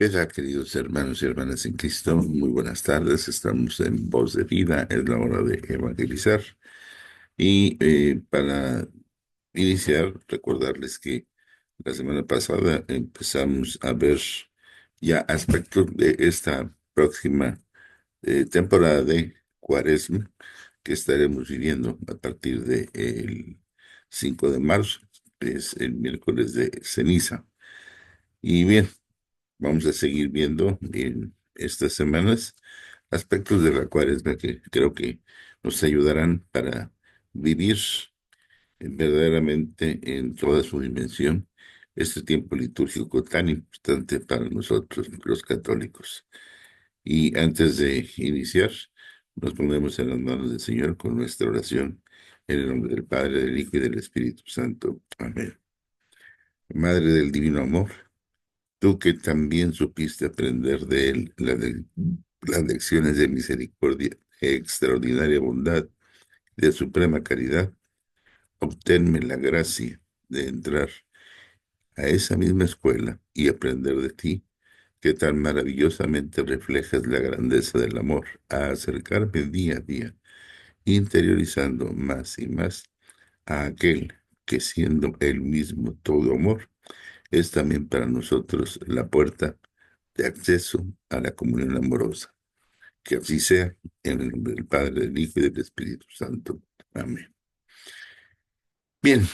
¿Qué tal, queridos hermanos y hermanas en Cristo? Muy buenas tardes. Estamos en Voz de Vida. Es la hora de evangelizar. Y para iniciar, recordarles que la semana pasada empezamos a ver ya aspectos de esta próxima temporada de Cuaresma que estaremos viviendo a partir del 5 de marzo, que es el miércoles de ceniza. Y bien. Vamos a seguir viendo en estas semanas aspectos de la cuaresma que creo que nos ayudarán para vivir verdaderamente en toda su dimensión este tiempo litúrgico tan importante para nosotros, los católicos. Y antes de iniciar, nos ponemos en las manos del Señor con nuestra oración en el nombre del Padre, del Hijo y del Espíritu Santo. Amén. Madre del Divino Amor, tú que también supiste aprender de él las lecciones de misericordia, extraordinaria bondad, de suprema caridad, obténme la gracia de entrar a esa misma escuela y aprender de ti, que tan maravillosamente reflejas la grandeza del amor, a acercarme día a día, interiorizando más y más a aquel que siendo él mismo todo amor, es también para nosotros la puerta de acceso a la comunión amorosa. Que así sea, en el nombre del Padre, del Hijo y del Espíritu Santo. Amén. Bien,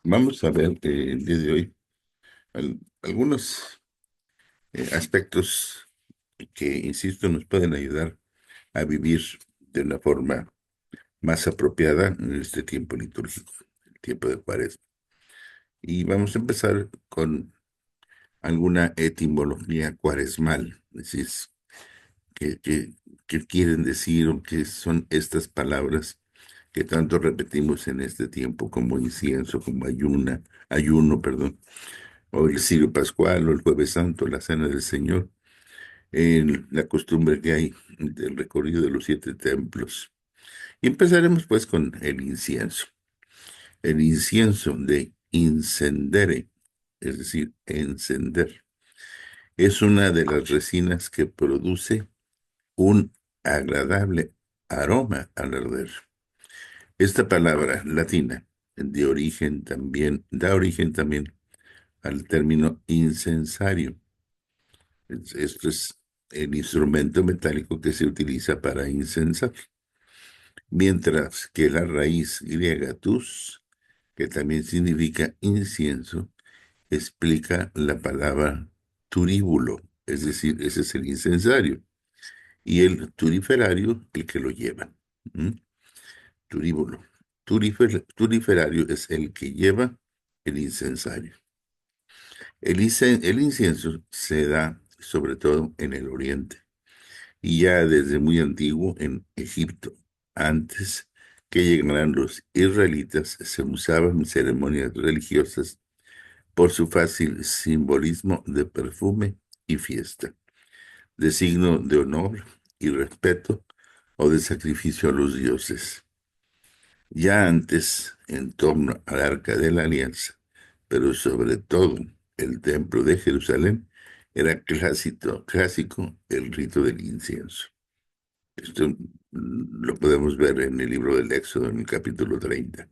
vamos a ver el día de hoy algunos aspectos que, insisto, nos pueden ayudar a vivir de una forma más apropiada en este tiempo litúrgico, el tiempo de Cuaresma. Y vamos a empezar con alguna etimología cuaresmal, es decir, qué, qué, qué quieren decir o qué son estas palabras que tanto repetimos en este tiempo, como incienso, como ayuno, perdón, o el Cirio Pascual, o el Jueves Santo, la Cena del Señor, la costumbre que hay del recorrido de los 7 templos. Y empezaremos pues con el incienso. El incienso de incendere, es decir, encender, es una de las resinas que produce un agradable aroma al arder. Esta palabra latina da origen también al término incensario. Esto es el instrumento metálico que se utiliza para incensar. Mientras que la raíz griega tus, que también significa incienso, explica la palabra turíbulo, es decir, ese es el incensario, y el turiferario, el que lo lleva. ¿Mm? Turíbulo. Turiferario es el que lleva el incensario. El incienso se da sobre todo en el oriente y ya desde muy antiguo en Egipto. Antes que llegaran los israelitas se usaban en ceremonias religiosas por su fácil simbolismo de perfume y fiesta, de signo de honor y respeto o de sacrificio a los dioses. Ya antes, en torno al Arca de la Alianza, pero sobre todo el Templo de Jerusalén, era clásico el rito del incienso. Esto lo podemos ver en el libro del Éxodo, en el capítulo 30.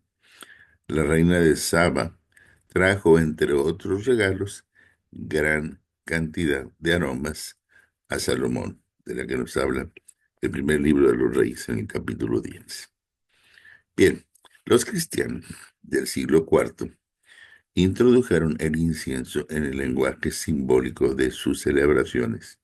La reina de Saba trajo, entre otros regalos, gran cantidad de aromas a Salomón, de la que nos habla el primer libro de los Reyes, en el capítulo 10. Bien, los cristianos del siglo IV introdujeron el incienso en el lenguaje simbólico de sus celebraciones,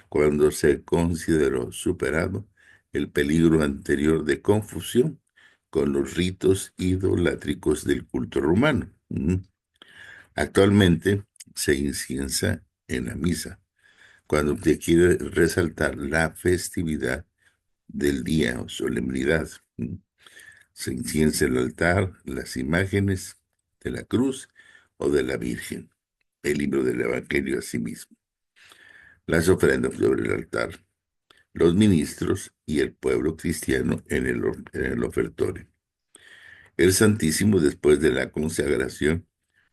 cuando se consideró superado el peligro anterior de confusión con los ritos idolátricos del culto romano. Actualmente se inciensa en la misa, cuando te quiere resaltar la festividad del día o solemnidad. Se inciensa el altar, las imágenes de la cruz o de la Virgen, el libro del Evangelio asimismo, las ofrendas sobre el altar, los ministros y el pueblo cristiano en el ofertorio. El Santísimo después de la consagración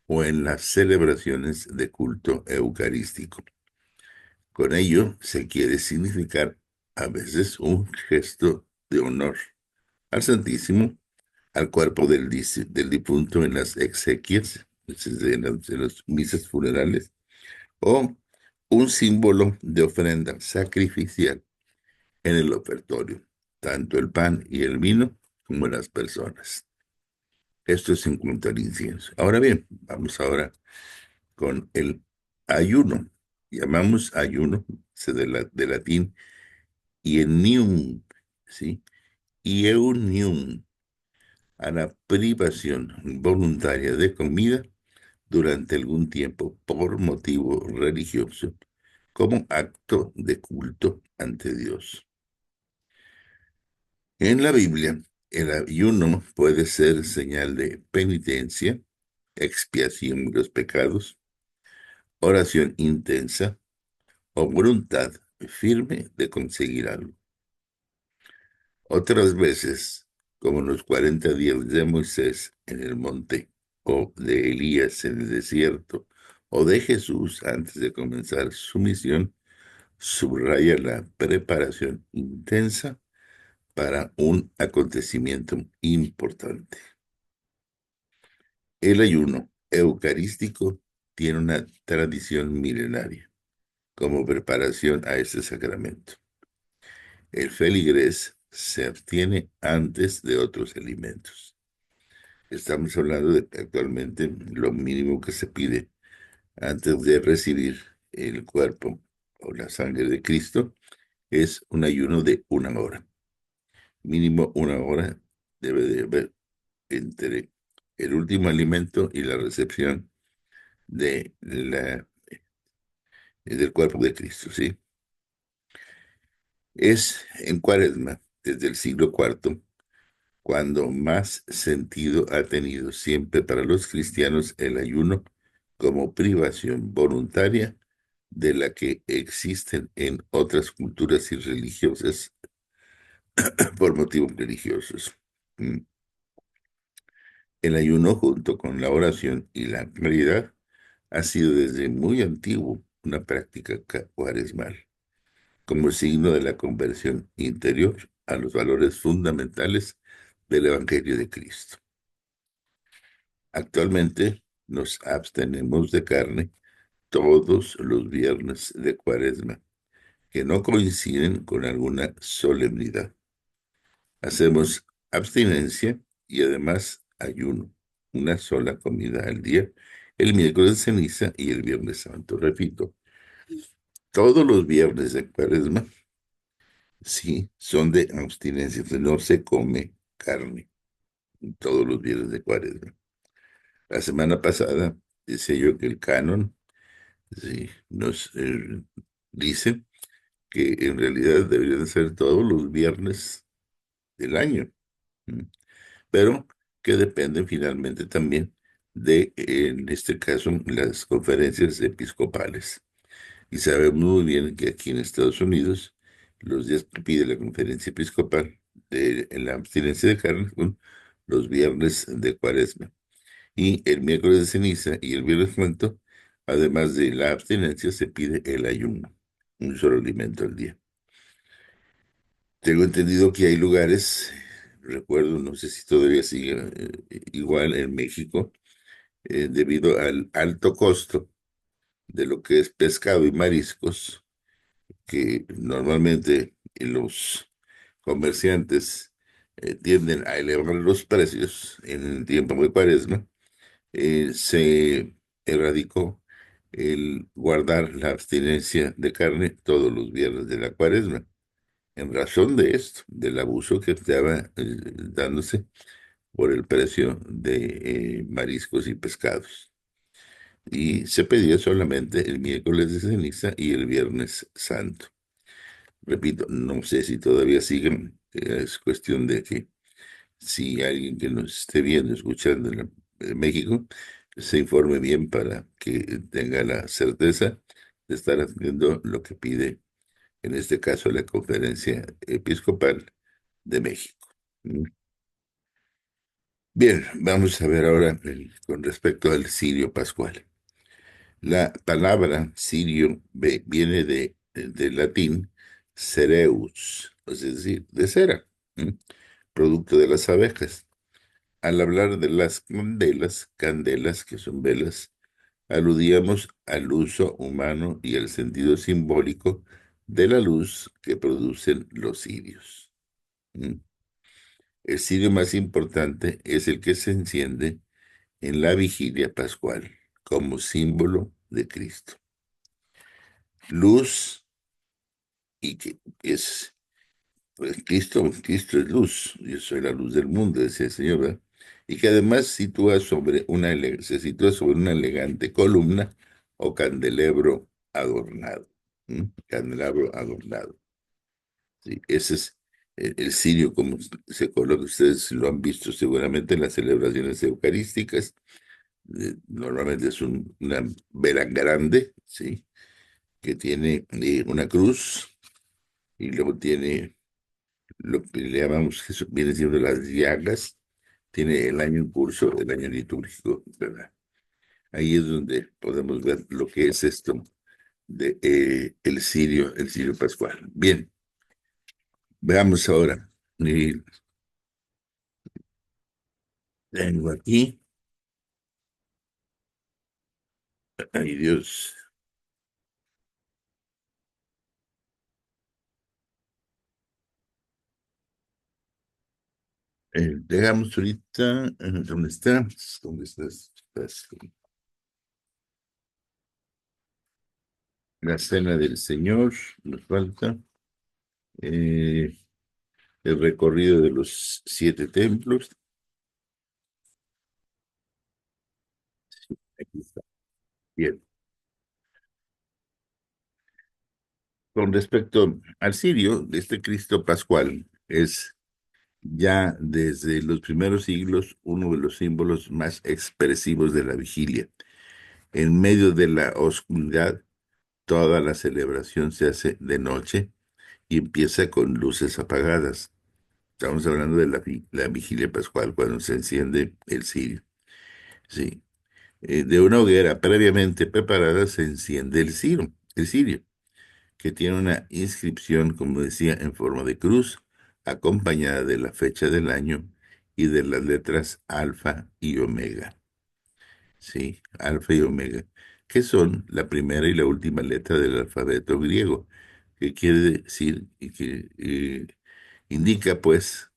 o en las celebraciones de culto eucarístico. Con ello se quiere significar a veces un gesto de honor al Santísimo, al cuerpo del difunto en las exequias, es decir, en las misas funerales, o un símbolo de ofrenda sacrificial en el ofertorio, tanto el pan y el vino como las personas. Esto es en cuanto al incienso. Ahora bien, vamos ahora con el ayuno. Llamamos ayuno, de latín, ienium, ¿sí? Iunium, a la privación voluntaria de comida durante algún tiempo por motivo religioso, como acto de culto ante Dios. En la Biblia, el ayuno puede ser señal de penitencia, expiación de los pecados, oración intensa o voluntad firme de conseguir algo. Otras veces, como en los 40 días de Moisés en el monte, o de Elías en el desierto, o de Jesús antes de comenzar su misión, subraya la preparación intensa para un acontecimiento importante. El ayuno eucarístico tiene una tradición milenaria como preparación a este sacramento. El feligrés se abstiene antes de otros alimentos. Estamos hablando de que actualmente lo mínimo que se pide antes de recibir el cuerpo o la sangre de Cristo es un ayuno de 1 hora. Mínimo 1 hora debe de haber entre el último alimento y la recepción del cuerpo de Cristo, ¿sí? Es en Cuaresma, desde el siglo IV, cuando más sentido ha tenido siempre para los cristianos el ayuno como privación voluntaria de la que existen en otras culturas y religiosas por motivos religiosos. Mm. El ayuno, junto con la oración y la caridad, ha sido desde muy antiguo una práctica cuaresmal, como signo de la conversión interior a los valores fundamentales del Evangelio de Cristo. Actualmente nos abstenemos de carne todos los viernes de Cuaresma, que no coinciden con alguna solemnidad. Hacemos abstinencia y además ayuno, una sola comida al día, el miércoles de ceniza y el viernes santo. Repito, todos los viernes de Cuaresma, sí, son de abstinencia, no se come carne todos los viernes de Cuaresma. La semana pasada decía yo que el canon, sí, nos dice que en realidad deberían ser todos los viernes del año, ¿m? Pero que dependen finalmente también de, en este caso, las conferencias episcopales. Y sabemos muy bien que aquí en Estados Unidos, los días que pide la conferencia episcopal en la abstinencia de carne son los viernes de Cuaresma. Y el miércoles de ceniza y el viernes santo, además de la abstinencia, se pide el ayuno, un solo alimento al día. Tengo entendido que hay lugares, recuerdo, no sé si todavía sigue igual en México, debido al alto costo de lo que es pescado y mariscos, que normalmente los comerciantes tienden a elevar los precios en el tiempo de Cuaresma. Se erradicó el guardar la abstinencia de carne todos los viernes de la Cuaresma, en razón de esto, del abuso que estaba dándose por el precio de mariscos y pescados. Y se pedía solamente el miércoles de ceniza y el viernes santo. Repito, no sé si todavía siguen, es cuestión de que si alguien que nos esté viendo, escuchando en México, se informe bien para que tenga la certeza de estar haciendo lo que pide, en este caso, la Conferencia Episcopal de México. ¿Mm? Bien, vamos a ver ahora con respecto al cirio pascual. La palabra cirio viene de del latín cereus, es decir, de cera, ¿m? Producto de las abejas. Al hablar de las candelas, que son velas, aludíamos al uso humano y al sentido simbólico de la luz que producen los cirios. ¿M? El cirio más importante es el que se enciende en la vigilia pascual como símbolo de Cristo. Luz y que es, pues Cristo es luz, yo soy la luz del mundo, decía el Señor, ¿verdad? Y que además se sitúa sobre una elegante columna o candelabro adornado. Candelabro adornado. Sí, ese es el cirio como se coloca, ustedes lo han visto seguramente en las celebraciones eucarísticas. Normalmente es una vela grande, ¿sí? Que tiene una cruz y luego tiene lo que le llamamos, que viene siendo las llagas, tiene el año en curso, el año litúrgico, ¿verdad? Ahí es donde podemos ver lo que es esto de el cirio pascual. Bien, veamos ahora. Y tengo aquí, ay Dios, dejamos ahorita, ¿dónde está? ¿Dónde estás? La cena del Señor, nos falta. eh, el recorrido de los 7 templos. Aquí está. Bien. Con respecto al cirio, este Cristo Pascual es ya desde los primeros siglos uno de los símbolos más expresivos de la vigilia. En medio de la oscuridad, toda la celebración se hace de noche y empieza con luces apagadas. Estamos hablando de la vigilia pascual, cuando se enciende el cirio. Sí. De una hoguera previamente preparada se enciende el cirio, que tiene una inscripción, como decía, en forma de cruz, acompañada de la fecha del año y de las letras alfa y omega. Sí, alfa y omega, que son la primera y la última letra del alfabeto griego, que quiere decir y que indica, pues,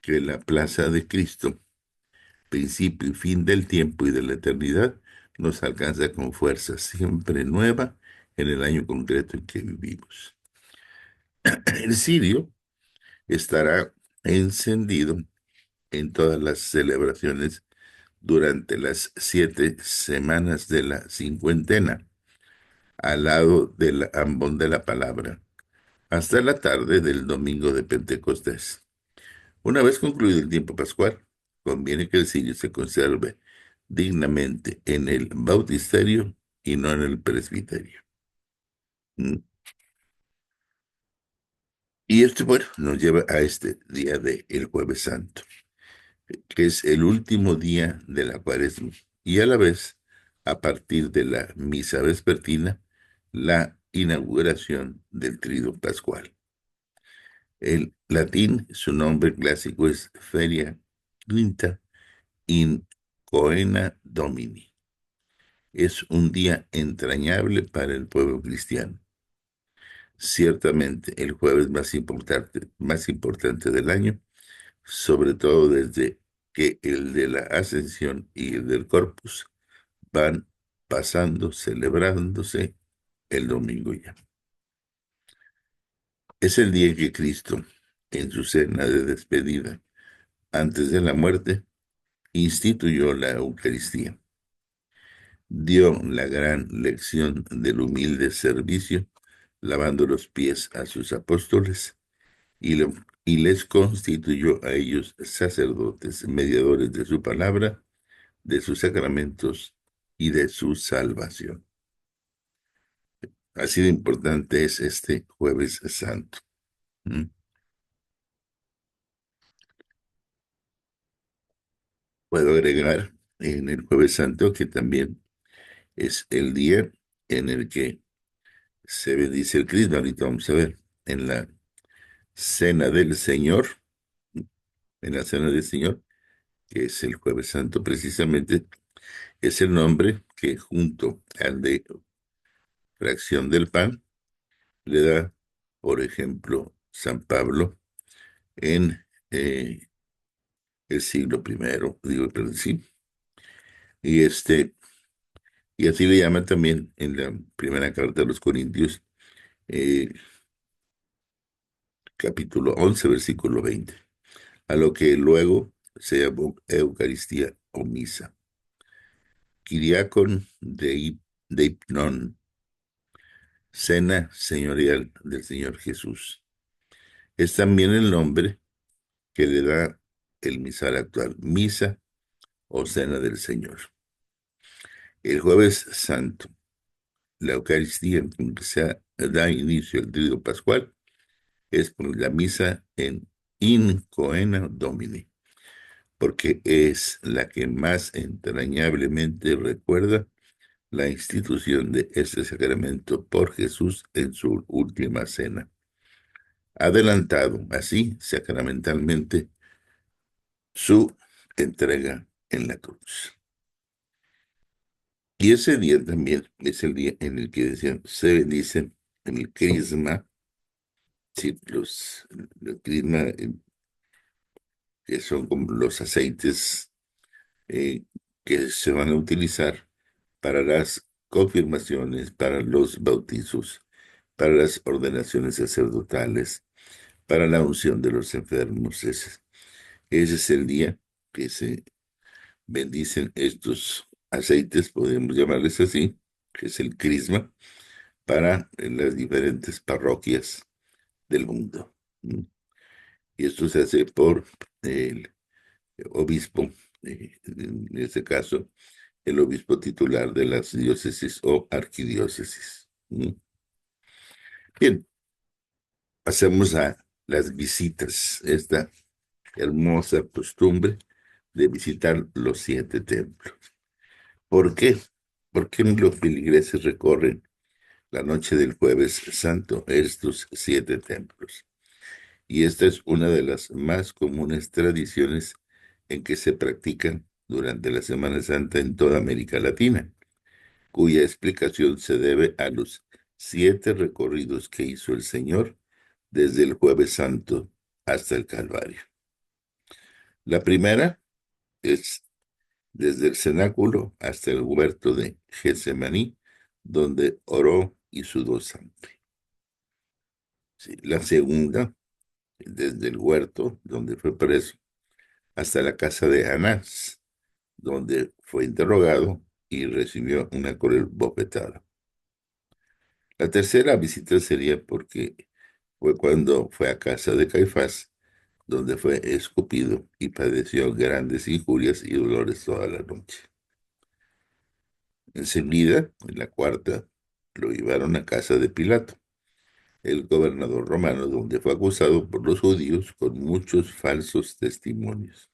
que la plaza de Cristo, principio y fin del tiempo y de la eternidad, nos alcanza con fuerza siempre nueva en el año concreto en que vivimos. El cirio estará encendido en todas las celebraciones durante las 7 semanas de la cincuentena, al lado del ambón de la palabra, hasta la tarde del domingo de Pentecostés. Una vez concluido el tiempo pascual, conviene que el cirio se conserve dignamente en el bautisterio y no en el presbiterio. ¿Mm? Y esto, bueno, nos lleva a este día de el Jueves Santo, que es el último día de la Cuaresma y a la vez, a partir de la misa vespertina, la inauguración del Trido Pascual. El latín, su nombre clásico es Feria Quinta in Coena Domini. Es un día entrañable para el pueblo cristiano. Ciertamente el jueves más importante del año, sobre todo desde que el de la Ascensión y el del Corpus van pasando, celebrándose el domingo ya. Es el día en que Cristo, en su cena de despedida, antes de la muerte, instituyó la Eucaristía. Dio la gran lección del humilde servicio, lavando los pies a sus apóstoles y les constituyó a ellos sacerdotes, mediadores de su palabra, de sus sacramentos y de su salvación. Así de importante es este Jueves Santo. ¿Mm? Puedo agregar en el Jueves Santo que también es el día en el que se bendice el crisma. Ahorita vamos a ver. En la cena del Señor, en la cena del Señor, que es el Jueves Santo precisamente, es el nombre que junto al de fracción del pan le da, por ejemplo, San Pablo en el siglo primero, digo, pero sí. Y y así le llaman también en la primera carta de los Corintios, eh, capítulo 11 versículo 20, a lo que luego se llamó Eucaristía o misa. Kiriakon deipnon, cena señorial del Señor Jesús. Es también el nombre que le da el misal actual, misa o cena del Señor. El jueves santo, la Eucaristía con que se da inicio al Tríodo Pascual es por la misa en In Coena Domini, porque es la que más entrañablemente recuerda la institución de este sacramento por Jesús en su última cena, adelantado así sacramentalmente su entrega en la cruz. Y ese día también es el día en el que decían, se bendice en el crisma, sí, los crisma, que son como los aceites eh, que se van a utilizar para las confirmaciones, para los bautizos, para las ordenaciones sacerdotales, para la unción de los enfermos. Ese es el día que se bendicen estos aceites, podemos llamarles así, que es el crisma, para las diferentes parroquias del mundo. ¿Mm? Y esto se hace por el obispo, en este caso, el obispo titular de las diócesis o arquidiócesis. ¿Mm? Bien, pasemos a las visitas, esta hermosa costumbre de visitar los 7 templos. ¿Por qué? ¿Por qué los feligreses recorren la noche del Jueves Santo estos 7 templos? Y esta es una de las más comunes tradiciones en que se practican durante la Semana Santa en toda América Latina, cuya explicación se debe a los 7 recorridos que hizo el Señor desde el Jueves Santo hasta el Calvario. La primera es desde el cenáculo hasta el huerto de Getsemaní, donde oró y sudó sangre. Sí, la segunda, desde el huerto, donde fue preso, hasta la casa de Anás, donde fue interrogado y recibió una cruel bofetada. La tercera visita sería porque fue cuando fue a casa de Caifás, donde fue escupido y padeció grandes injurias y dolores toda la noche. Enseguida, en la cuarta, lo llevaron a casa de Pilato, el gobernador romano, donde fue acusado por los judíos con muchos falsos testimonios.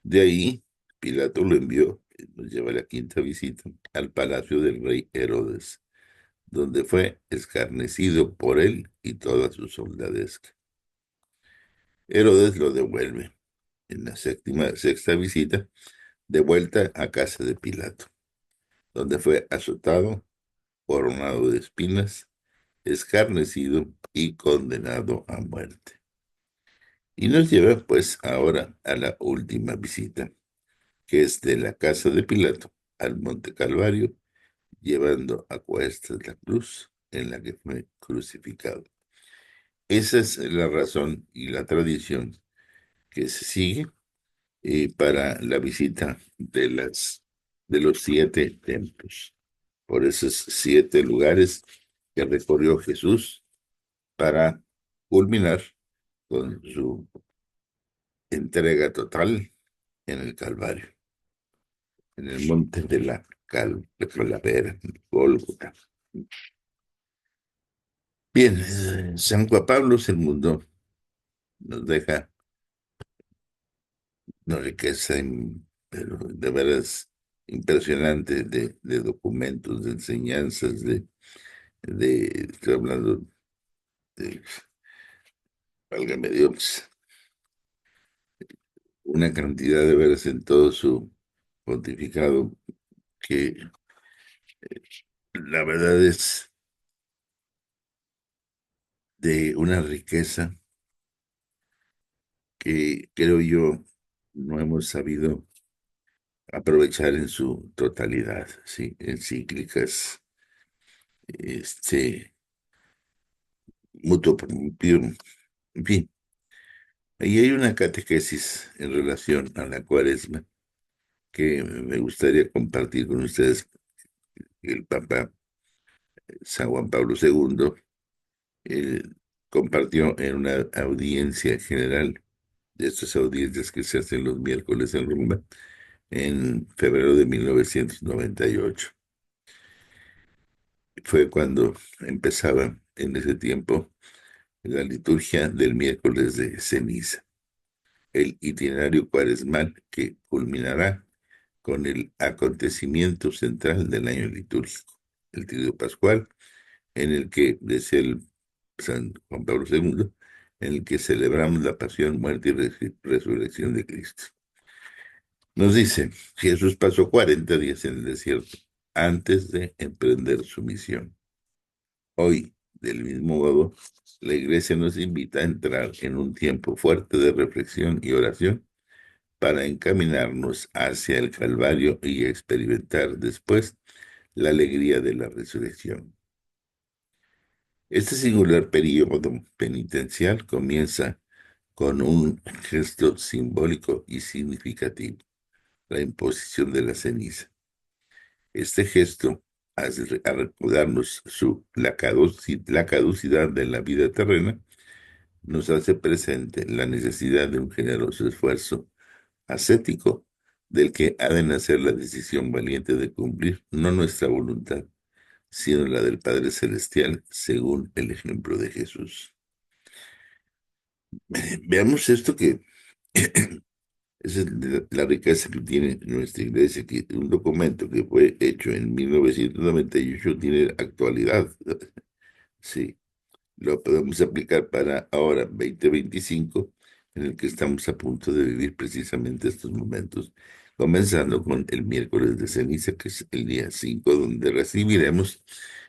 De ahí, Pilato lo envió, nos lleva a la quinta visita, al palacio del rey Herodes, donde fue escarnecido por él y toda su soldadesca. Herodes lo devuelve en la sexta visita, de vuelta a casa de Pilato, donde fue azotado, coronado de espinas, escarnecido y condenado a muerte. Y nos lleva pues ahora a la última visita, que es de la casa de Pilato al Monte Calvario, llevando a cuestas la cruz en la que fue crucificado. Esa es la razón y la tradición que se sigue para la visita de los 7 templos, por esos 7 lugares que recorrió Jesús para culminar con su entrega total en el Calvario, en el monte de la Calavera, Gólgota. Bien, San Juan Pablo II nos deja una riqueza, pero de veras impresionante de documentos, de enseñanzas, estoy hablando de, válgame Dios, una cantidad de veras en todo su pontificado que la verdad es de una riqueza que creo yo no hemos sabido aprovechar en su totalidad, ¿sí? Encíclicas, este, mutuo, en fin. Ahí hay una catequesis en relación a la Cuaresma que me gustaría compartir con ustedes. El Papa San Juan Pablo II eh, compartió en una audiencia general, de estas audiencias que se hacen los miércoles en Roma, en febrero de 1998. Fue cuando empezaba en ese tiempo la liturgia del miércoles de ceniza, el itinerario cuaresmal que culminará con el acontecimiento central del año litúrgico, el Triduo Pascual, en el que, decía el San Juan Pablo II, en el que celebramos la pasión, muerte y resurrección de Cristo. Nos dice, Jesús pasó 40 días en el desierto antes de emprender su misión. Hoy, del mismo modo, la Iglesia nos invita a entrar en un tiempo fuerte de reflexión y oración para encaminarnos hacia el Calvario y experimentar después la alegría de la resurrección. Este singular periodo penitencial comienza con un gesto simbólico y significativo, la imposición de la ceniza. Este gesto, al recordarnos la caducidad de la vida terrena, nos hace presente la necesidad de un generoso esfuerzo ascético del que ha de nacer la decisión valiente de cumplir no nuestra voluntad, sino la del Padre Celestial, según el ejemplo de Jesús. Veamos esto que esa es la riqueza que tiene nuestra iglesia, que un documento que fue hecho en 1998 tiene actualidad. Sí, lo podemos aplicar para ahora, 2025, en el que estamos a punto de vivir precisamente estos momentos, comenzando con el miércoles de ceniza, que es el día 5, donde recibiremos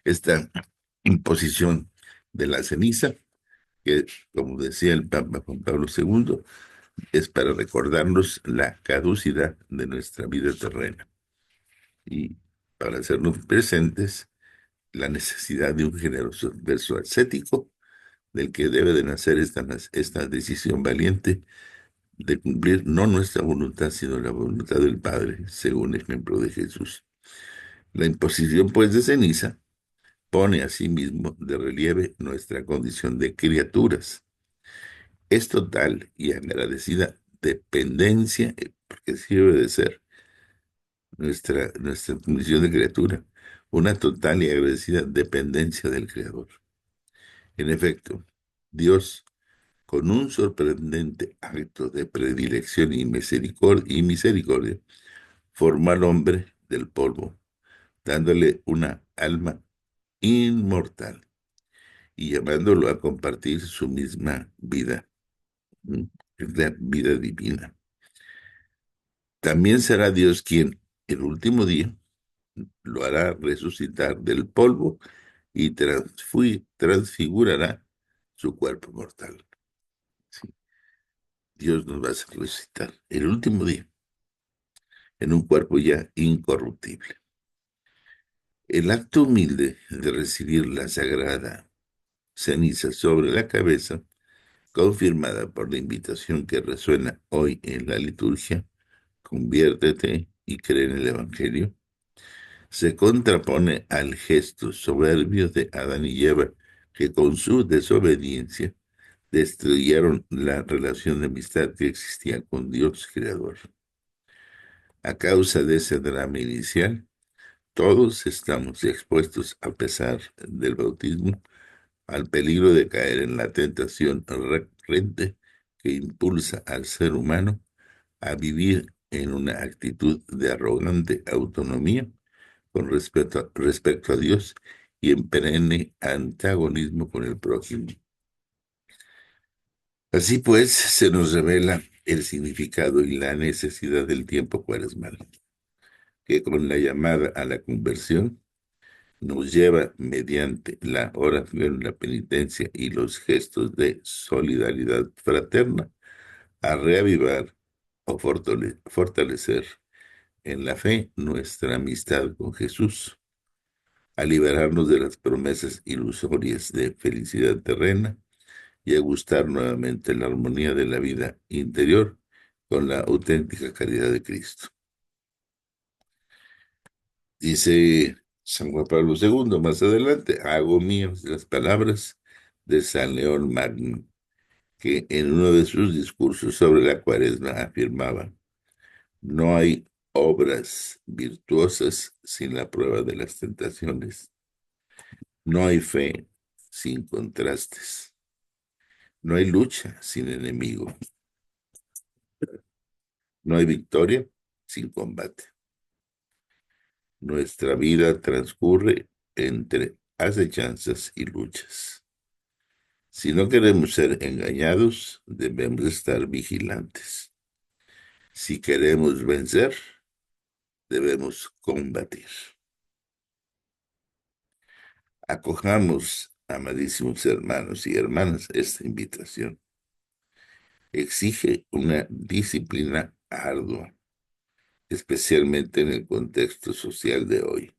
esta imposición de la ceniza, que, como decía el Papa Juan Pablo II, es para recordarnos la caducidad de nuestra vida terrena y para hacernos presentes la necesidad de un generoso verso ascético del que debe de nacer esta decisión valiente de cumplir no nuestra voluntad, sino la voluntad del Padre, según el ejemplo de Jesús. La imposición, pues, de ceniza pone asimismo de relieve nuestra condición de criaturas. Es total y agradecida dependencia, porque sí debe de ser nuestra condición de criatura, una total y agradecida dependencia del Creador. En efecto, Dios, con un sorprendente acto de predilección y misericordia, formó al hombre del polvo, dándole una alma inmortal y llamándolo a compartir su misma vida, ¿m? La vida divina. También será Dios quien, el último día, lo hará resucitar del polvo y transfigurará su cuerpo mortal. Sí, Dios nos va a hacer resucitar el último día en un cuerpo ya incorruptible. El acto humilde de recibir la sagrada ceniza sobre la cabeza, confirmada por la invitación que resuena hoy en la liturgia, conviértete y cree en el Evangelio, se contrapone al gesto soberbio de Adán y Eva, que con su desobediencia destruyeron la relación de amistad que existía con Dios Creador. A causa de ese drama inicial, todos estamos expuestos, a pesar del bautismo, al peligro de caer en la tentación recurrente que impulsa al ser humano a vivir en una actitud de arrogante autonomía con respecto a Dios y en perenne antagonismo con el prójimo. Así pues, se nos revela el significado y la necesidad del tiempo cuaresmal, que con la llamada a la conversión nos lleva mediante la oración, la penitencia y los gestos de solidaridad fraterna a reavivar o fortalecer en la fe nuestra amistad con Jesús, a liberarnos de las promesas ilusorias de felicidad terrena y a gustar nuevamente la armonía de la vida interior con la auténtica caridad de Cristo. Dice San Juan Pablo II más adelante, hago mías las palabras de San León Magno, que en uno de sus discursos sobre la Cuaresma afirmaba: no hay obras virtuosas sin la prueba de las tentaciones, no hay fe sin contrastes, no hay lucha sin enemigo, no hay victoria sin combate. Nuestra vida transcurre entre acechanzas y luchas. Si no queremos ser engañados, debemos estar vigilantes. Si queremos vencer, debemos combatir. Acojamos, amadísimos hermanos y hermanas, esta invitación. Exige una disciplina ardua, especialmente en el contexto social de hoy,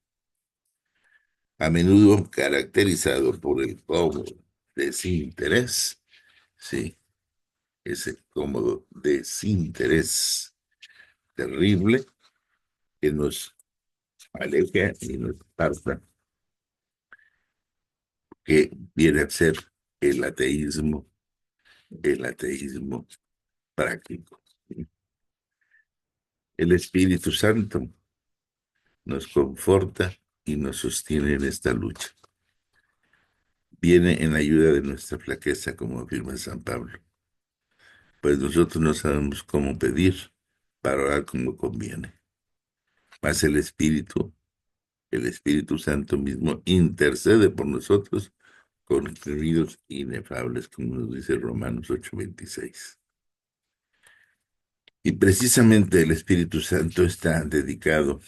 a menudo caracterizado por el cómodo desinterés, sí, ese cómodo desinterés terrible que nos aleja y nos aparta, que viene a ser el ateísmo práctico. El Espíritu Santo nos conforta y nos sostiene en esta lucha. Viene en ayuda de nuestra flaqueza, como afirma San Pablo, pues nosotros no sabemos cómo pedir para orar como conviene. Mas el Espíritu Santo mismo intercede por nosotros con gemidos inefables, como nos dice Romanos 8:26. Y precisamente el Espíritu Santo está dedicado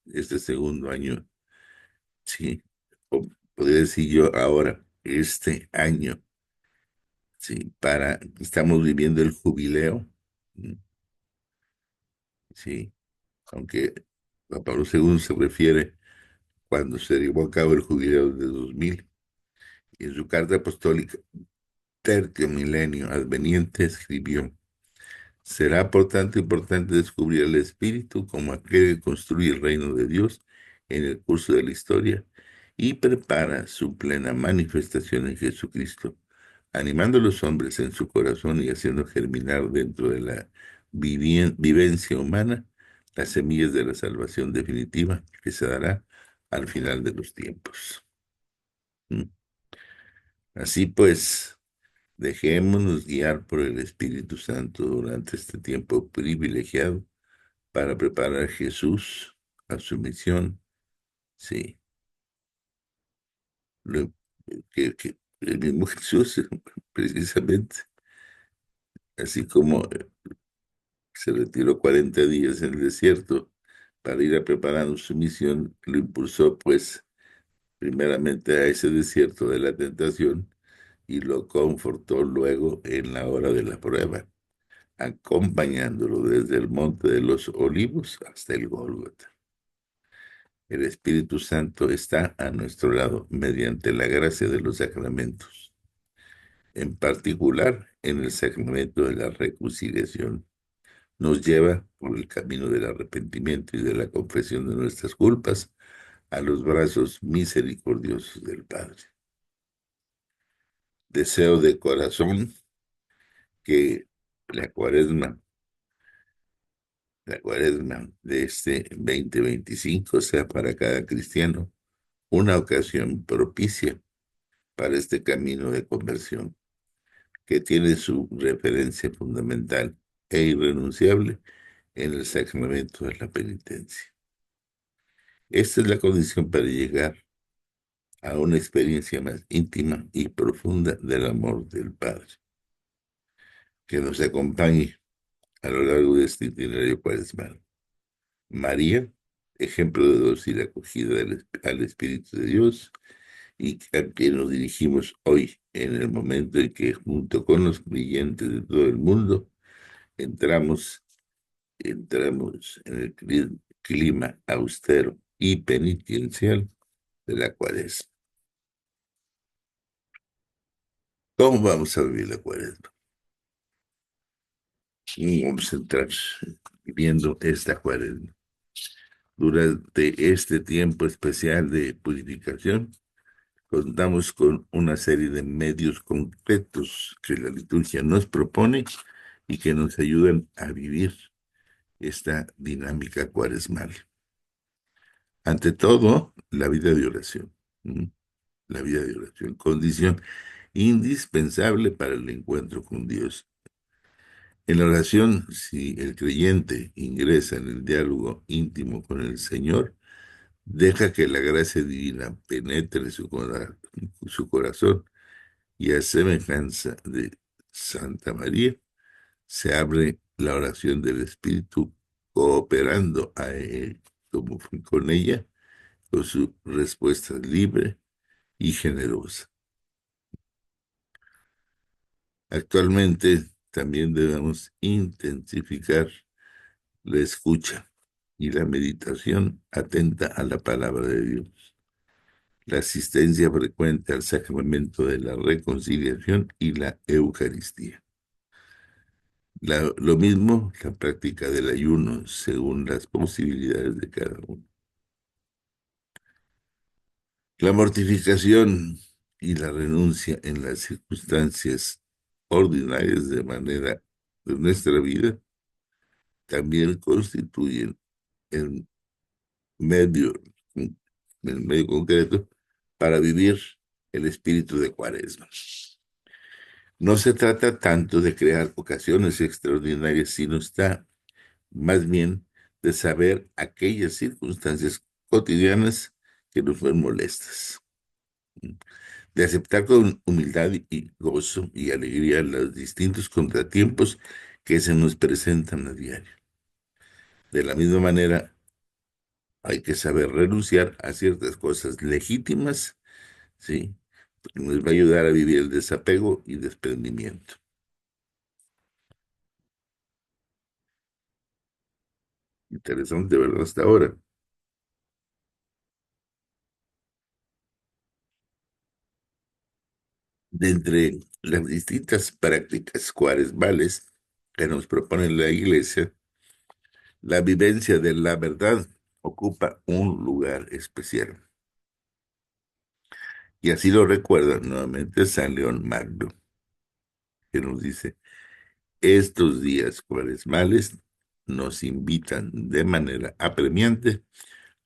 este segundo año, sí, o podría decir yo ahora, este año, sí, estamos viviendo el jubileo, sí, aunque Juan Pablo II se refiere cuando se llevó a cabo el jubileo de 2000, y en su carta apostólica Tertio Milenio Adveniente escribió: será por tanto importante descubrir el Espíritu como aquel que construye el reino de Dios en el curso de la historia y prepara su plena manifestación en Jesucristo, animando a los hombres en su corazón y haciendo germinar dentro de la vivencia humana las semillas de la salvación definitiva que se dará al final de los tiempos. ¿Mm? Así pues, dejémonos guiar por el Espíritu Santo durante este tiempo privilegiado para preparar a Jesús a su misión. Sí, lo- que el mismo Jesús, precisamente, así como se retiró 40 días en el desierto para ir a preparando su misión, lo impulsó pues primeramente a ese desierto de la tentación y lo confortó luego en la hora de la prueba, acompañándolo desde el Monte de los Olivos hasta el Gólgota. El Espíritu Santo está a nuestro lado mediante la gracia de los sacramentos, en particular en el sacramento de la reconciliación. Nos lleva por el camino del arrepentimiento y de la confesión de nuestras culpas a los brazos misericordiosos del Padre. Deseo de corazón que la cuaresma, la cuaresma de este 2025 sea para cada cristiano una ocasión propicia para este camino de conversión, que tiene su referencia fundamental e irrenunciable en el sacramento de la penitencia. Esta es la condición para llegar a una experiencia más íntima y profunda del amor del Padre, que nos acompañe a lo largo de este itinerario cuaresmal. María, ejemplo de dócil acogida al Espíritu de Dios, y a quien nos dirigimos hoy en el momento en que junto con los creyentes de todo el mundo entramos en el clima austero y penitencial de la Cuaresma. ¿Cómo vamos a vivir la Cuaresma? Y vamos a entrar viviendo esta Cuaresma. Durante este tiempo especial de purificación, contamos con una serie de medios concretos que la liturgia nos propone y que nos ayudan a vivir esta dinámica cuaresmal. Ante todo, la vida de oración. ¿M? La vida de oración, condición indispensable para el encuentro con Dios. En la oración, si el creyente ingresa en el diálogo íntimo con el Señor, deja que la gracia divina penetre su corazón y a semejanza de Santa María, se abre la oración del Espíritu cooperando a él, como fue con ella, con su respuesta libre y generosa. Actualmente también debemos intensificar la escucha y la meditación atenta a la palabra de Dios, la asistencia frecuente al sacramento de la reconciliación y la Eucaristía. Lo mismo la práctica del ayuno según las posibilidades de cada uno. La mortificación y la renuncia en las circunstancias ordinarias de nuestra vida también constituyen el medio, el medio concreto para vivir el espíritu de Cuaresma. No se trata tanto de crear ocasiones extraordinarias, sino está más bien de saber aquellas circunstancias cotidianas que nos fueron molestas, de aceptar con humildad y gozo y alegría los distintos contratiempos que se nos presentan a diario. De la misma manera, hay que saber renunciar a ciertas cosas legítimas, ¿sí? Porque nos va a ayudar a vivir el desapego y desprendimiento. Interesante, ¿verdad? Hasta ahora. De entre las distintas prácticas cuaresmales que nos propone la Iglesia, la vivencia de la verdad ocupa un lugar especial. Y así lo recuerda nuevamente San León Magno, que nos dice, estos días cuaresmales nos invitan de manera apremiante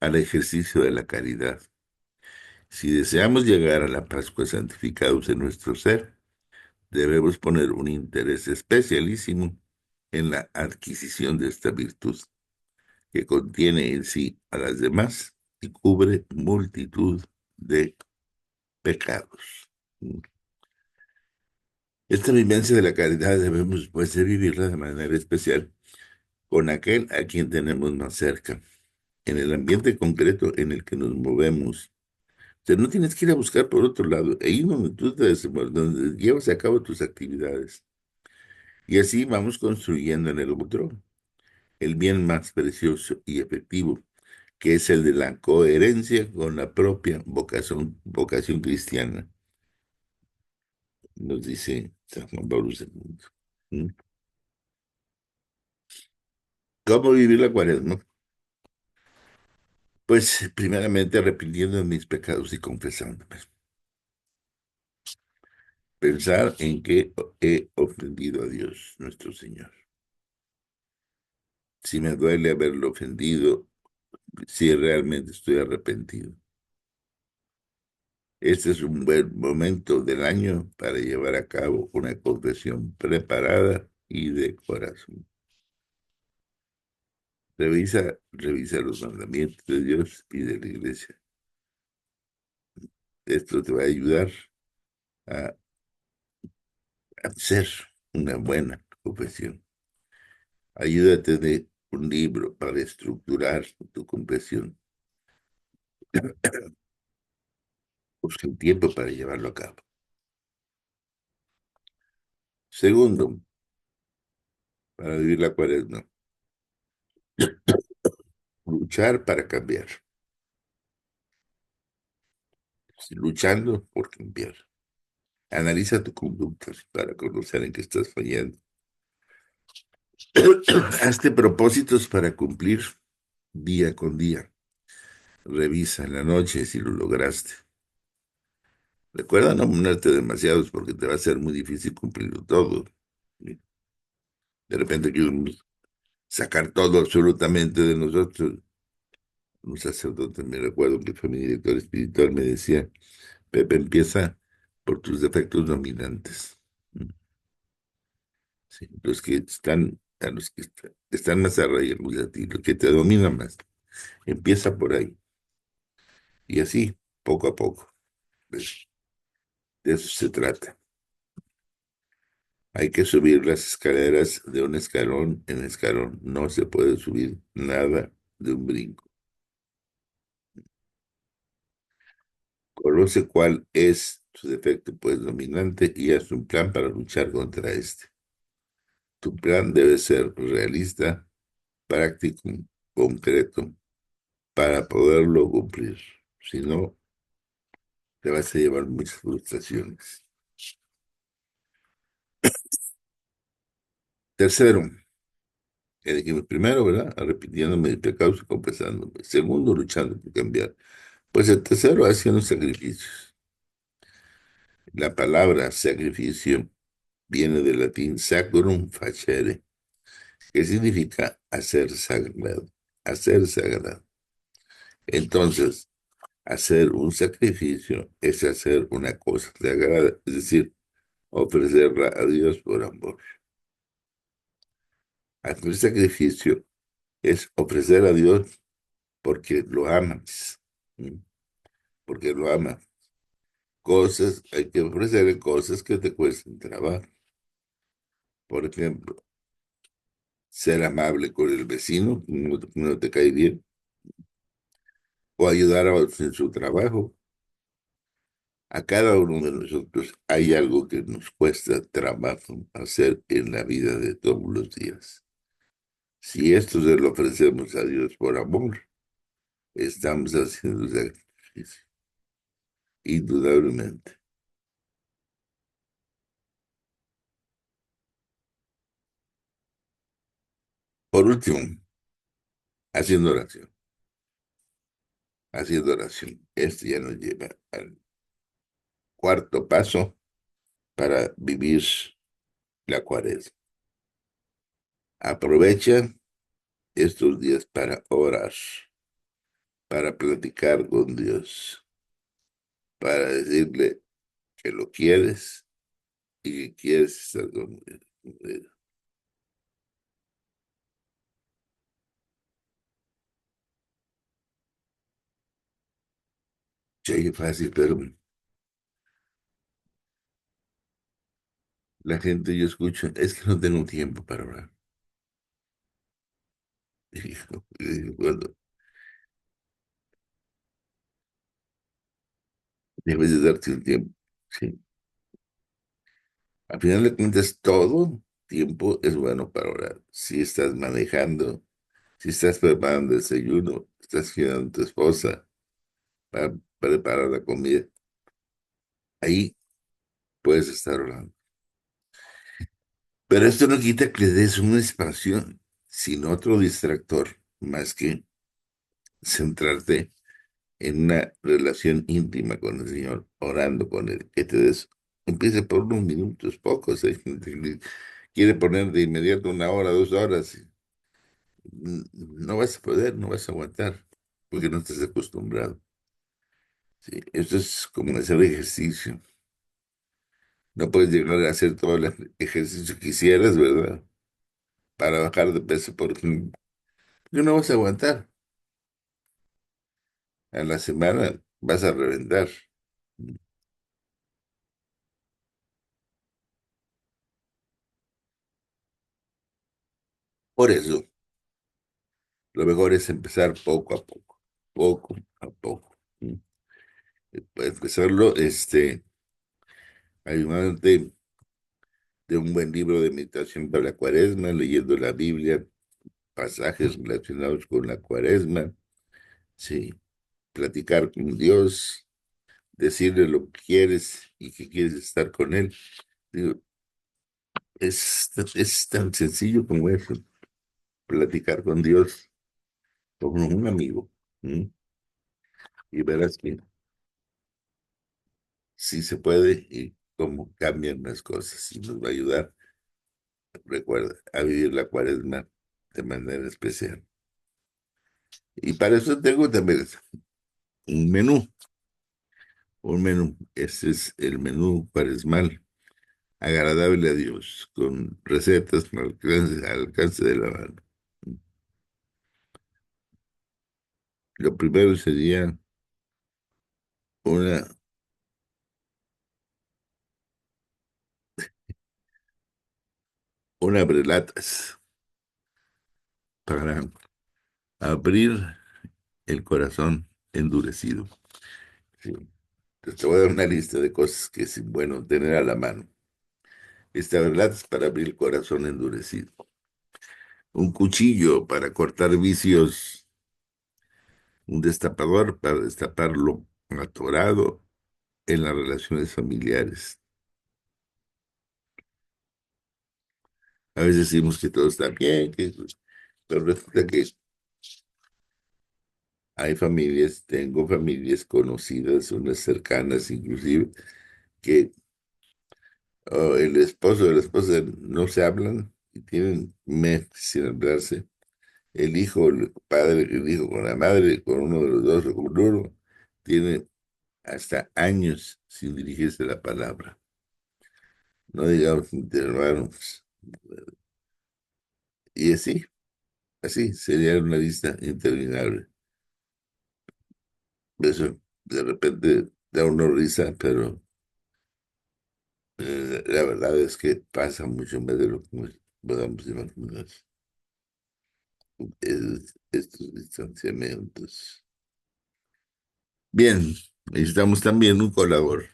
al ejercicio de la caridad. Si deseamos llegar a la Pascua santificados en nuestro ser, debemos poner un interés especialísimo en la adquisición de esta virtud, que contiene en sí a las demás y cubre multitud de pecados. Esta vivencia de la caridad debemos, pues, de vivirla de manera especial con aquel a quien tenemos más cerca, en el ambiente concreto en el que nos movemos. O sea, no tienes que ir a buscar por otro lado, ahí donde tú te donde llevas a cabo tus actividades. Y así vamos construyendo en el otro el bien más precioso y efectivo, que es el de la coherencia con la propia vocación cristiana, nos dice San Juan Pablo II. ¿Mm? ¿Cómo vivir la cuaresma? Pues primeramente arrepintiendo de mis pecados y confesándome. Pensar en que he ofendido a Dios, nuestro Señor. Si me duele haberlo ofendido, si realmente estoy arrepentido. Este es un buen momento del año para llevar a cabo una confesión preparada y de corazón. Revisa los mandamientos de Dios y de la Iglesia. Esto te va a ayudar a hacer una buena confesión. Ayúdate de un libro para estructurar tu confesión. Busca un tiempo para llevarlo a cabo. Segundo, para vivir la cuaresma, luchar para cambiar. Luchando por cambiar. Analiza tu conducta para conocer en qué estás fallando. Hazte propósitos para cumplir día con día. Revisa en la noche si lo lograste. Recuerda no ponerte demasiados porque te va a ser muy difícil cumplirlo todo. De repente queremos sacar todo absolutamente de nosotros. Un sacerdote, me recuerdo que fue mi director espiritual, me decía, Pepe, empieza por tus defectos dominantes. Sí, los que están, a los que están más arraigados de ti, los que te dominan más. Empieza por ahí. Y así, poco a poco. Pues, de eso se trata. Hay que subir las escaleras de un escalón en escalón. No se puede subir nada de un brinco. Conoce cuál es tu defecto pues dominante y haz un plan para luchar contra este. Tu plan debe ser realista, práctico, concreto, para poderlo cumplir. Si no, te vas a llevar muchas frustraciones. Tercero, que dijimos primero, ¿verdad? Repitiéndome mis pecados y confesándome. Segundo, luchando por cambiar. Pues el tercero, haciendo sacrificios. La palabra sacrificio viene del latín sacrum facere, que significa hacer sagrado. Hacer sagrado. Entonces, hacer un sacrificio es hacer una cosa sagrada, es decir, ofrecerla a Dios por amor. Hacer sacrificio es ofrecer a Dios porque lo amas, ¿m? Porque lo amas. Cosas, hay que ofrecer cosas que te cuesten trabajo. Por ejemplo, ser amable con el vecino, que no te cae bien, o ayudar a otros en su trabajo. A cada uno de nosotros hay algo que nos cuesta trabajo hacer en la vida de todos los días. Si esto se lo ofrecemos a Dios por amor, estamos haciendo sacrificio, indudablemente. Por último, haciendo oración, haciendo oración. Esto ya nos lleva al cuarto paso para vivir la cuaresma. Aprovecha estos días para orar, para platicar con Dios, para decirle que lo quieres y que quieres estar con él. Che, qué fácil, pero la gente yo escucho, es que no tengo tiempo para orar. Bueno, debes de darte un tiempo. Sí. Al final de cuentas, todo tiempo es bueno para orar. Si estás manejando, si estás preparando el desayuno, estás cuidando a tu esposa para preparar la comida, ahí puedes estar orando. Pero esto no quita que le des un espacio sin otro distractor más que centrarte en una relación íntima con el Señor, orando con Él, que te des, empiece por unos minutos, pocos, hay gente que quiere poner de inmediato una hora, 2 horas, no vas a poder, no vas a aguantar, porque no estás acostumbrado. Sí, esto es como hacer ejercicio. No puedes llegar a hacer todo el ejercicio que quisieras, ¿verdad? Para bajar de peso, porque no vas a aguantar. A la semana vas a reventar. Por eso, lo mejor es empezar poco a poco, poco a poco. Puedes hacerlo, ayudándote de un buen libro de meditación para la cuaresma, leyendo la Biblia, pasajes relacionados con la cuaresma, sí, platicar con Dios, decirle lo que quieres y que quieres estar con Él. Digo, es tan sencillo como eso, platicar con Dios como un amigo. ¿M? Y verás que sí se puede y cómo cambian las cosas y nos va a ayudar, recuerda, a vivir la cuaresma de manera especial. Y para eso tengo también un menú, un menú. Ese es el menú cuaresmal, agradable a Dios, con recetas al alcance de la mano. Lo primero sería una, una brelatas para abrir el corazón endurecido. Sí. Entonces, te voy a dar una lista de cosas que es bueno tener a la mano. Esta brelatas para abrir el corazón endurecido. Un cuchillo para cortar vicios, un destapador para destapar lo atorado en las relaciones familiares. A veces decimos que todo está bien, pero resulta que hay familias, tengo familias conocidas, unas cercanas inclusive, que el esposo y la esposa no se hablan y tienen meses sin hablarse. El hijo, el padre, el hijo con la madre, con uno de los dos o con uno, tiene hasta años sin dirigirse la palabra. No digamos entre hermanos. Y así sería una lista interminable. Eso de repente da una risa, pero la verdad es que pasa mucho más de lo que podamos imaginar. Estos distanciamientos. Bien, necesitamos también un colador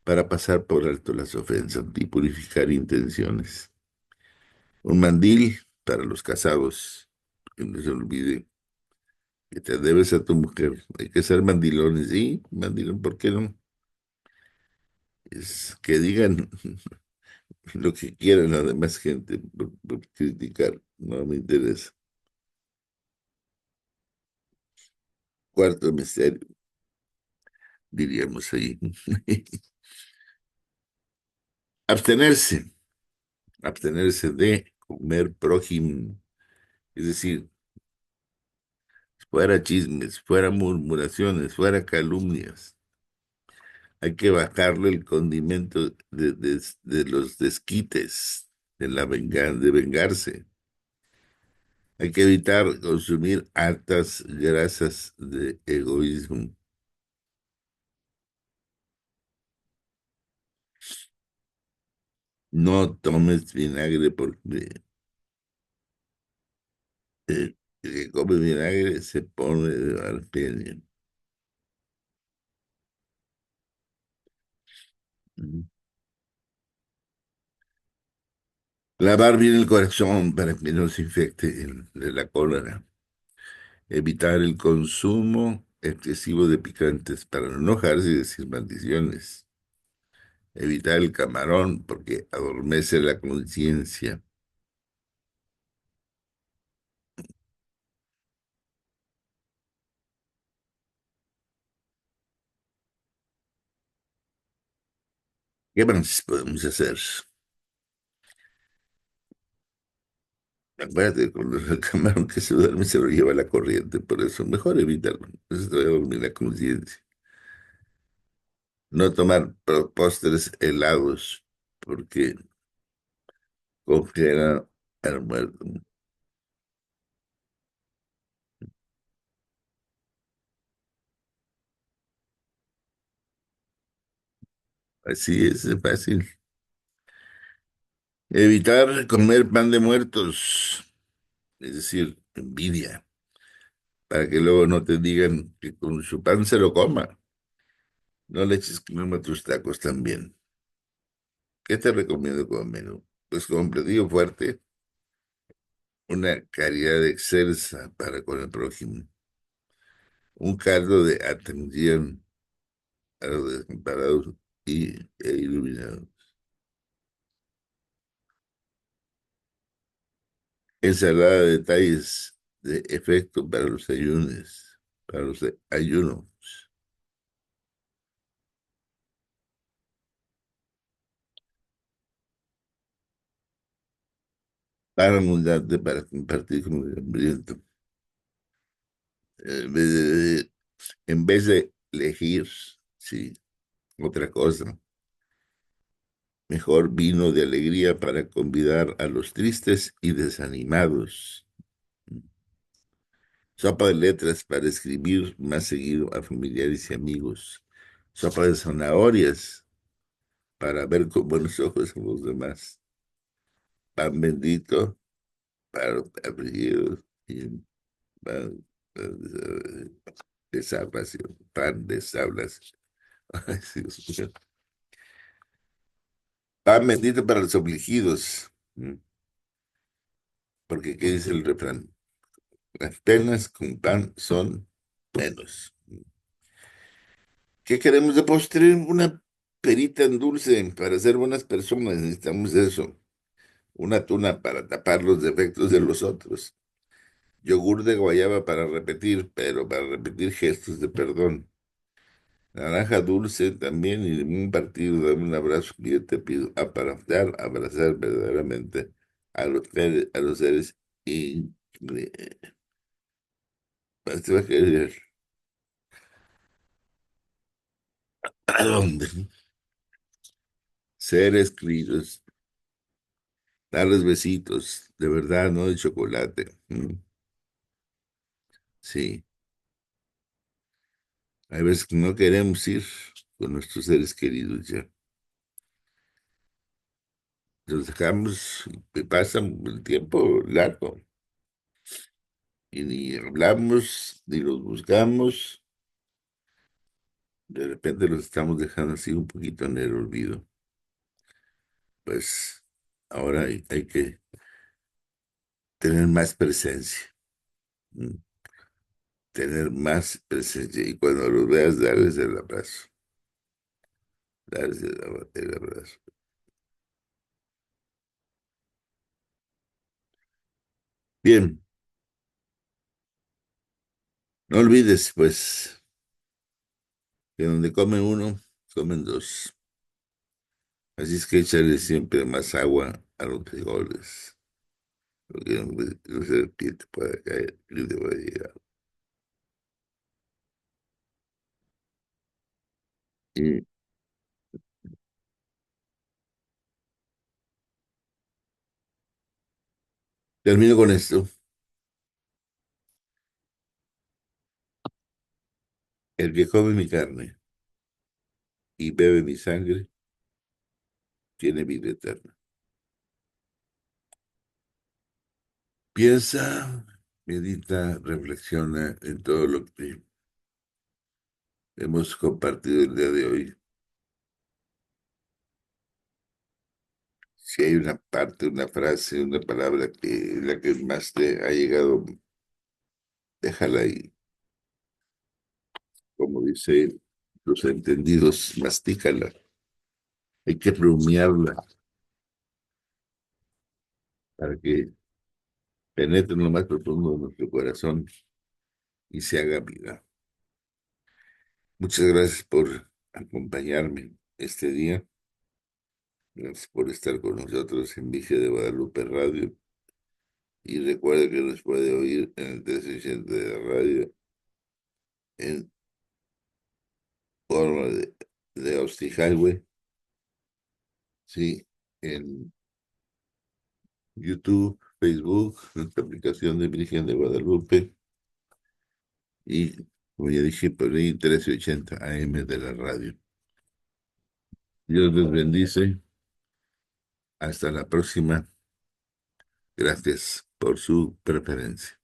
para pasar por alto las ofensas y purificar intenciones. Un mandil para los casados, que no se olvide que te debes a tu mujer. Hay que ser mandilones, ¿sí? Mandilón, ¿por qué no? Es que digan lo que quieran la demás gente por criticar, no me interesa. Cuarto misterio, diríamos ahí. Abstenerse, abstenerse de comer prójimo, es decir, fuera chismes, fuera murmuraciones, fuera calumnias. Hay que bajarle el condimento de los desquites, de vengarse. Hay que evitar consumir altas grasas de egoísmo. No tomes vinagre porque el que come vinagre se pone de mal genio. Mm. Lavar bien el corazón para que no se infecte de la cólera. Evitar el consumo excesivo de picantes para no enojarse y decir maldiciones. Evitar el camarón porque adormece la conciencia. ¿Qué más podemos hacer? Acuérdate, con el camarón que se duerme se lo lleva la corriente, por eso mejor evitarlo. Eso te va a dormir la conciencia. No tomar postres helados porque congela al muerto. Así es fácil. Evitar comer pan de muertos, es decir, envidia, para que luego no te digan que con su pan se lo coma. No le eches crema a tus tacos también. ¿Qué te recomiendo como menú? Pues como platillo fuerte, una caridad excelsa para con el prójimo, un caldo de atención a los desamparados e iluminados, ensalada de detalles de efecto para los ayunos, ayunos, para abundante para compartir con el hambriento. En vez en vez de elegir, sí, otra cosa, mejor vino de alegría para convidar a los tristes y desanimados. Sopa de letras para escribir más seguido a familiares y amigos. Sopa de zanahorias para ver con buenos ojos a los demás. Pan bendito para los afligidos y pan de salvación. Pan de salvación. Ay, Dios mío. Pan bendito para los afligidos. Porque, ¿qué dice el refrán? Las penas con pan son menos. ¿Qué queremos de postre? Una perita en dulce para ser buenas personas. Necesitamos eso. Una tuna para tapar los defectos de los otros. Yogur de guayaba para repetir, pero para repetir gestos de perdón. Naranja dulce también y un partido, dame un abrazo que yo te pido. Para dar, abrazar verdaderamente a los seres y te va a querer. ¿A dónde? Seres queridos, darles besitos, de verdad, no de chocolate. Sí, hay veces que no queremos ir con nuestros seres queridos ya. Los dejamos y pasa el tiempo largo y ni hablamos ni los buscamos. De repente los estamos dejando así un poquito en el olvido. Pues ahora hay que tener más presencia, mm, tener más presencia y cuando los veas, darles el abrazo, darles el abrazo. Bien, no olvides pues que donde come uno, comen dos. Así es que échale siempre más agua a los frijoles, porque no sé qué te puede caer y te puede llegar. Y termino con esto. El que come mi carne y bebe mi sangre tiene vida eterna. Piensa, medita, reflexiona en todo lo que hemos compartido el día de hoy. Si hay una parte, una frase, una palabra que la que más te ha llegado, déjala ahí. Como dice los entendidos, mastícala. Hay que rumiarla para que penetre en lo más profundo de nuestro corazón y se haga vida. Muchas gracias por acompañarme este día. Gracias por estar con nosotros en Vigia de Guadalupe Radio. Y recuerde que nos puede oír en el 360 de la radio en forma de Austin Highway, sí, en YouTube, Facebook, nuestra aplicación de Virgen de Guadalupe y, como ya dije, por ahí 1380 AM de la radio. Dios les bendice. Hasta la próxima. Gracias por su preferencia.